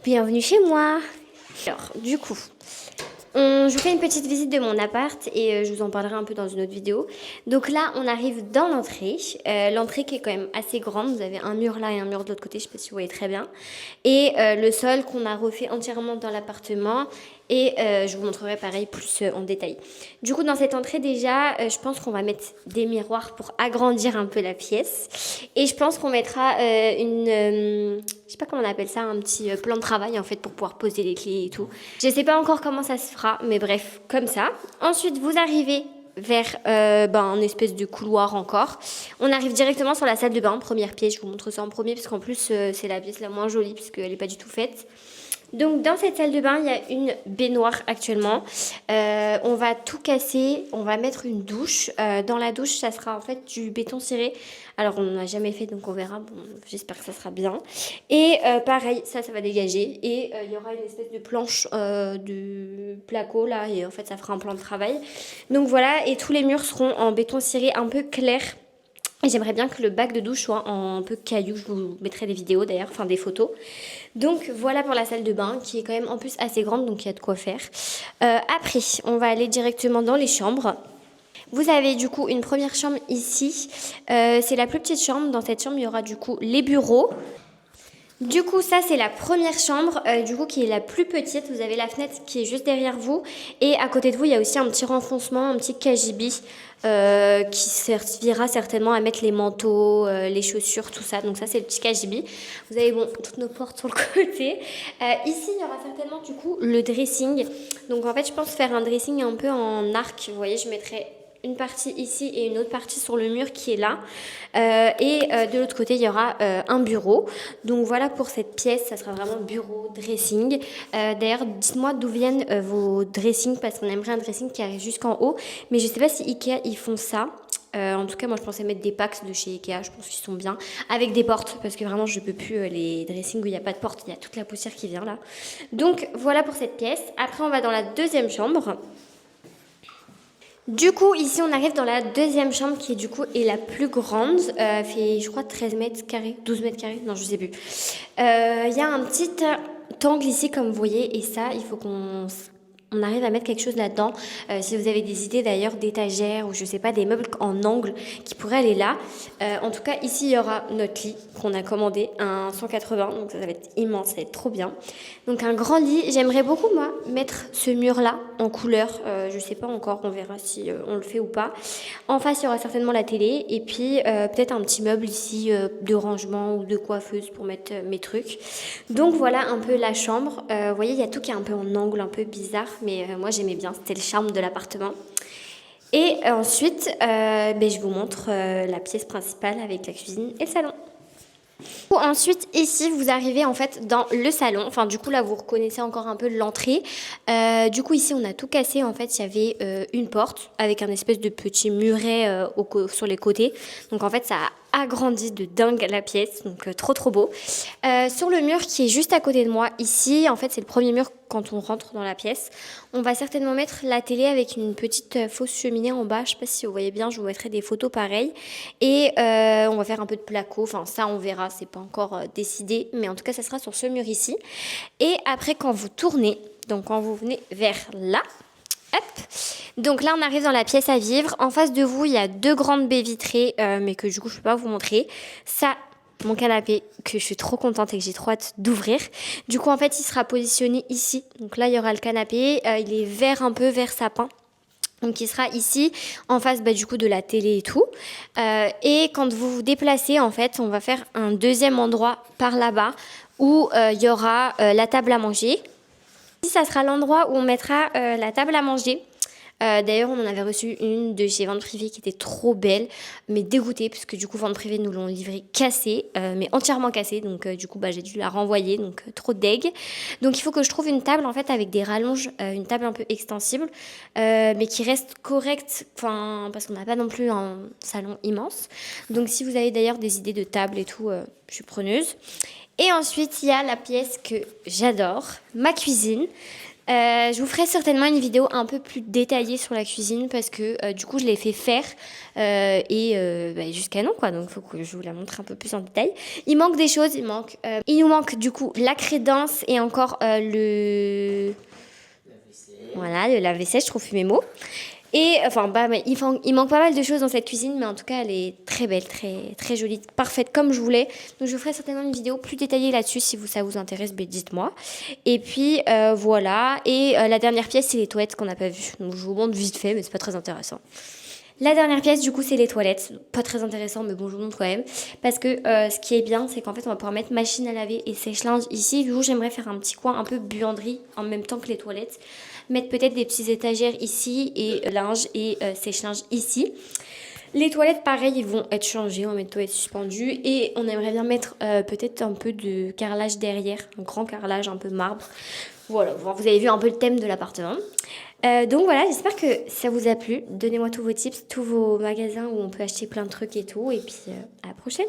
Bienvenue chez moi. Alors, du coup, je vous fais une petite visite de mon appart et je vous en parlerai un peu dans une autre vidéo. Donc là, on arrive dans l'entrée. L'entrée qui est quand même assez grande. Vous avez un mur là et un mur de l'autre côté, je sais pas si vous voyez très bien. Et le sol qu'on a refait entièrement dans l'appartement. Et je vous montrerai pareil plus en détail. Du coup, dans cette entrée déjà, je pense qu'on va mettre des miroirs pour agrandir un peu la pièce. Et je pense qu'on mettra je sais pas comment on appelle ça, un petit plan de travail en fait pour pouvoir poser les clés et tout. Je sais pas encore comment ça se fera, mais bref, comme ça. Ensuite, vous arrivez vers un espèce de couloir encore. On arrive directement sur la salle de bain, première pièce. Je vous montre ça en premier parce qu'en plus c'est la pièce la moins jolie puisqu'elle n'est pas du tout faite. Donc dans cette salle de bain, il y a une baignoire actuellement. On va tout casser, on va mettre une douche. Dans la douche, ça sera en fait du béton ciré. Alors on n'en a jamais fait, donc on verra. Bon, j'espère que ça sera bien. Et pareil, ça va dégager. Et il y aura une espèce de planche de placo là. Et en fait, ça fera un plan de travail. Donc voilà, et tous les murs seront en béton ciré un peu clair. Et j'aimerais bien que le bac de douche soit en un peu caillou. Je vous mettrai des vidéos d'ailleurs, enfin des photos. Donc voilà pour la salle de bain qui est quand même en plus assez grande, donc il y a de quoi faire. Après, on va aller directement dans les chambres. Vous avez du coup une première chambre ici. C'est la plus petite chambre. Dans cette chambre, il y aura du coup les bureaux. Du coup, ça c'est la première chambre, du coup qui est la plus petite. Vous avez la fenêtre qui est juste derrière vous. Et à côté de vous, il y a aussi un petit renfoncement, un petit cagibi qui servira certainement à mettre les manteaux, les chaussures, tout ça. Donc ça c'est le petit cagibi. Vous avez toutes nos portes sur le côté. Ici, il y aura certainement du coup le dressing. Donc en fait, je pense faire un dressing un peu en arc. Vous voyez, je mettrai une partie ici et une autre partie sur le mur qui est là. De l'autre côté, il y aura un bureau. Donc voilà pour cette pièce, ça sera vraiment bureau, dressing. D'ailleurs, dites-moi d'où viennent vos dressings parce qu'on aimerait un dressing qui arrive jusqu'en haut. Mais je sais pas si Ikea, ils font ça. En tout cas, moi, je pensais mettre des packs de chez Ikea. Je pense qu'ils sont bien. Avec des portes parce que vraiment, je peux plus les dressings où il n'y a pas de porte. Il y a toute la poussière qui vient là. Donc voilà pour cette pièce. Après, on va dans la deuxième chambre. Du coup, ici, on arrive dans la deuxième chambre qui, du coup, est la plus grande. Fait, je crois, 13 mètres carrés, 12 mètres carrés, non, je sais plus. Il y a un petit angle ici, comme vous voyez, et ça, il faut qu'on arrive à mettre quelque chose là-dedans. Si vous avez des idées d'ailleurs d'étagères ou je sais pas, des meubles en angle qui pourraient aller là. En tout cas, ici, il y aura notre lit qu'on a commandé, un 180, donc ça va être immense, ça va être trop bien. Donc un grand lit. J'aimerais beaucoup, moi, mettre ce mur-là en couleur. Je sais pas encore, on verra si on le fait ou pas. En face, il y aura certainement la télé et puis peut-être un petit meuble ici de rangement ou de coiffeuse pour mettre mes trucs. Donc voilà un peu la chambre. Vous voyez, il y a tout qui est un peu en angle, un peu bizarre. Mais moi j'aimais bien, c'était le charme de l'appartement. Et ensuite, je vous montre la pièce principale avec la cuisine et le salon. Ensuite, ici, vous arrivez en fait dans le salon. Enfin, du coup, là, vous reconnaissez encore un peu l'entrée. Du coup, ici, on a tout cassé. En fait, il y avait une porte avec un espèce de petit muret sur les côtés. Donc, en fait, ça a agrandi de dingue la pièce. Donc, trop beau. Sur le mur qui est juste à côté de moi, ici, en fait, c'est le premier mur quand on rentre dans la pièce. On va certainement mettre la télé avec une petite fausse cheminée en bas. Je sais pas si vous voyez bien, je vous mettrai des photos pareilles. Et on va faire un peu de placo. Enfin, ça, on verra. C'est pas encore décidé. Mais en tout cas, ça sera sur ce mur ici. Et après, quand vous tournez, donc quand vous venez vers là, hop. Donc là, on arrive dans la pièce à vivre. En face de vous, il y a deux grandes baies vitrées, mais que du coup, je peux pas vous montrer. Ça, mon canapé, que je suis trop contente et que j'ai trop hâte d'ouvrir. Du coup, en fait, il sera positionné ici. Donc là, il y aura le canapé. Il est vert, un peu vert sapin. Donc, il sera ici, en face du coup de la télé et tout. Et quand vous vous déplacez, en fait, on va faire un deuxième endroit par là-bas où il y aura la table à manger. Ici, ça sera l'endroit où on mettra la table à manger. D'ailleurs, on en avait reçu une de chez Vente Privée qui était trop belle, mais dégoûtée, parce que du coup, Vente Privée nous l'ont livrée cassée, mais entièrement cassée. Donc, du coup, j'ai dû la renvoyer, donc trop deg. Donc, il faut que je trouve une table, en fait, avec des rallonges, une table un peu extensible, mais qui reste correcte, parce qu'on n'a pas non plus un salon immense. Donc, si vous avez d'ailleurs des idées de table et tout, je suis preneuse. Et ensuite, il y a la pièce que j'adore, ma cuisine. Je vous ferai certainement une vidéo un peu plus détaillée sur la cuisine parce que du coup je l'ai fait faire jusqu'à non quoi, donc il faut que je vous la montre un peu plus en détail. Il manque des choses, il nous manque du coup la crédence et encore voilà, le lave-vaisselle, je trouve mes mots. Et enfin, il manque pas mal de choses dans cette cuisine, mais en tout cas, elle est très belle, très, très jolie, parfaite comme je voulais. Donc, je vous ferai certainement une vidéo plus détaillée là-dessus si ça vous intéresse, dites-moi. Et puis, voilà. Et la dernière pièce, c'est les toilettes qu'on n'a pas vues. Donc, je vous montre vite fait, mais c'est pas très intéressant. La dernière pièce, du coup, c'est les toilettes. Pas très intéressant, mais bon, je vous montre quand même. Parce que ce qui est bien, c'est qu'en fait, on va pouvoir mettre machine à laver et sèche-linge ici. Du coup, j'aimerais faire un petit coin un peu buanderie en même temps que les toilettes. Mettre peut-être des petites étagères ici et linge et sèche-linge ici. Les toilettes, pareil, ils vont être changées. On va mettre toilettes suspendues. Et on aimerait bien mettre peut-être un peu de carrelage derrière. Un grand carrelage, un peu marbre. Voilà, vous avez vu un peu le thème de l'appartement. Donc voilà, j'espère que ça vous a plu. Donnez-moi tous vos tips, tous vos magasins où on peut acheter plein de trucs et tout. Et puis à la prochaine.